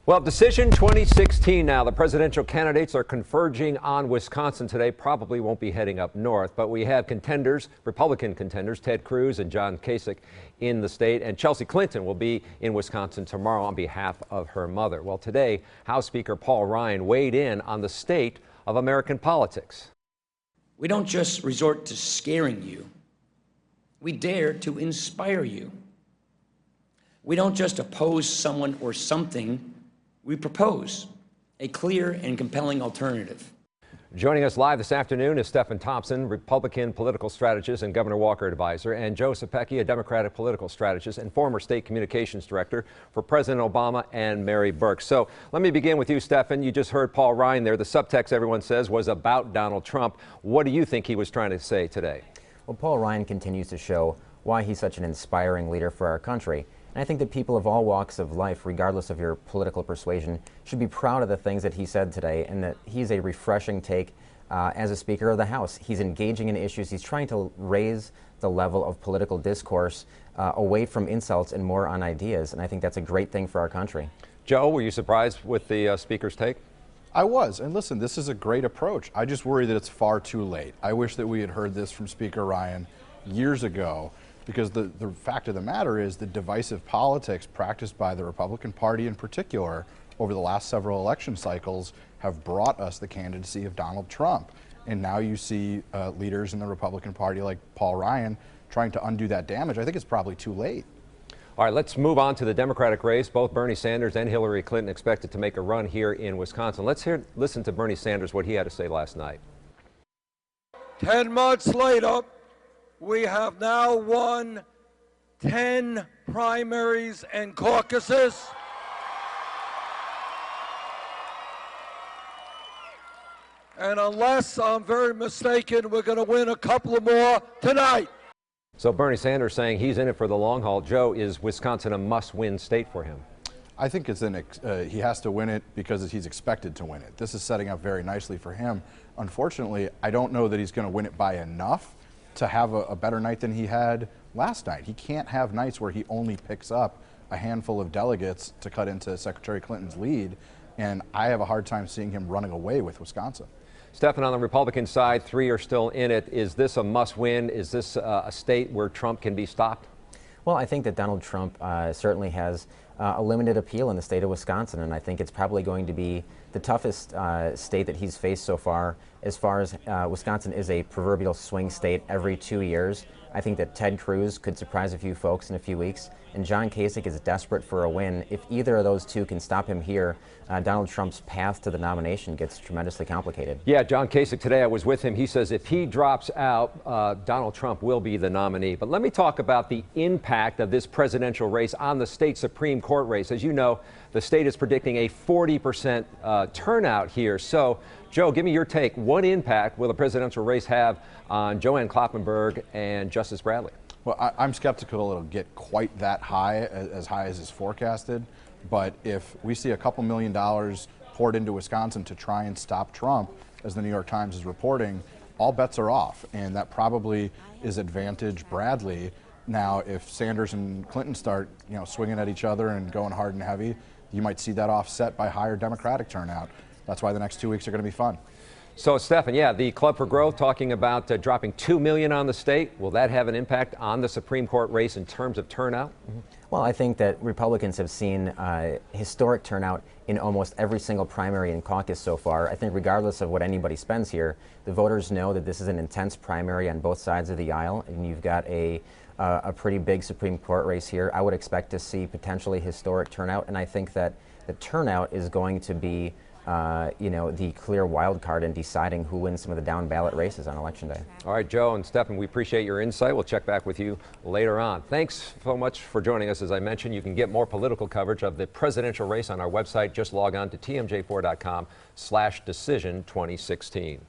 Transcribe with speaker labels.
Speaker 1: Well, decision 2016 now. The presidential candidates are converging on Wisconsin today. Probably won't be heading up north, but we have contenders, Republican contenders, Ted Cruz and John Kasich in the state, and Chelsea Clinton will be in Wisconsin tomorrow on behalf of her mother. Well, today, House Speaker Paul Ryan weighed in on the state of American politics.
Speaker 2: We don't just resort to scaring you. We dare to inspire you. We don't just oppose someone or something. We propose a clear and compelling alternative.
Speaker 1: Joining us live this afternoon is Stephen Thompson, Republican political strategist and Governor Walker advisor, and Joe Sapecki, a Democratic political strategist and former state communications director for President Obama and Mary Burke. So let me begin with you, Stephen. You just heard Paul Ryan there. The subtext, everyone says, was about Donald Trump. What do you think he was trying to say today?
Speaker 3: Well, Paul Ryan continues to show why he's such an inspiring leader for our country. And I think that people of all walks of life, regardless of your political persuasion, should be proud of the things that he said today, and that he's a refreshing take as a Speaker of the House. He's engaging in issues. He's trying to raise the level of political discourse away from insults and more on ideas, and I think that's a great thing for our country.
Speaker 1: Joe, were you surprised with the Speaker's take?
Speaker 4: I was, and listen, this is a great approach. I just worry that it's far too late. I wish that we had heard this from Speaker Ryan years ago, because the fact of the matter is the divisive politics practiced by the Republican Party in particular over the last several election cycles have brought us the candidacy of Donald Trump. And now you see leaders in the Republican Party like Paul Ryan trying to undo that damage. I think it's probably too late.
Speaker 1: All right, let's move on to the Democratic race. Both Bernie Sanders and Hillary Clinton expected to make a run here in Wisconsin. Let's listen to Bernie Sanders, what he had to say last night.
Speaker 5: 10 months later, we have now won 10 primaries and caucuses. And unless I'm very mistaken, we're going to win a couple of more tonight.
Speaker 1: So Bernie Sanders saying he's in it for the long haul. Joe, is Wisconsin a must-win state for him?
Speaker 4: I think it's he has to win it because he's expected to win it. This is setting up very nicely for him. Unfortunately, I don't know that he's going to win it by enough to have a better night than he had last night. He can't have nights where he only picks up a handful of delegates to cut into Secretary Clinton's lead, and I have a hard time seeing him running away with Wisconsin.
Speaker 1: Stephen, on the Republican side, 3 are still in it. Is this a must-win? Is this a state where Trump can be stopped?
Speaker 3: Well, I think that Donald Trump certainly has a limited appeal in the state of Wisconsin, and I think it's probably going to be the toughest state that he's faced so far as Wisconsin is a proverbial swing state every 2 years. I think that Ted Cruz could surprise a few folks in a few weeks, and John Kasich is desperate for a win. If either of those two can stop him here, Donald Trump's path to the nomination gets tremendously complicated.
Speaker 1: Yeah, John Kasich, today I was with him. He says if he drops out, Donald Trump will be the nominee. But let me talk about the impact of this presidential race on the state Supreme Court race. As you know, the state is predicting a 40% turnout here. So, Joe, give me your take. What impact will the presidential race have on Joanne Kloppenburg and Justice Bradley?
Speaker 4: Well, I'm skeptical it'll get quite that high, as high as is forecasted. But if we see a couple $1 million poured into Wisconsin to try and stop Trump, as the New York Times is reporting, all bets are off. And that probably is advantage Bradley. Now, if Sanders and Clinton start, swinging at each other and going hard and heavy, you might see that offset by higher Democratic turnout. That's why the next 2 weeks are going to be fun.
Speaker 1: So, Stephen, yeah, the Club for Growth talking about dropping $2 million on the state. Will that have an impact on the Supreme Court race in terms of turnout?
Speaker 3: Well, I think that Republicans have seen historic turnout in almost every single primary and caucus so far. I think regardless of what anybody spends here, the voters know that this is an intense primary on both sides of the aisle, and you've got a pretty big Supreme Court race here. I would expect to see potentially historic turnout, and I think that the turnout is going to be the clear wild card in deciding who wins some of the down ballot races on Election Day.
Speaker 1: All right, Joe and Stephen, we appreciate your insight. We'll check back with you later on. Thanks so much for joining us. As I mentioned, you can get more political coverage of the presidential race on our website. Just log on to tmj4.com/decision2016.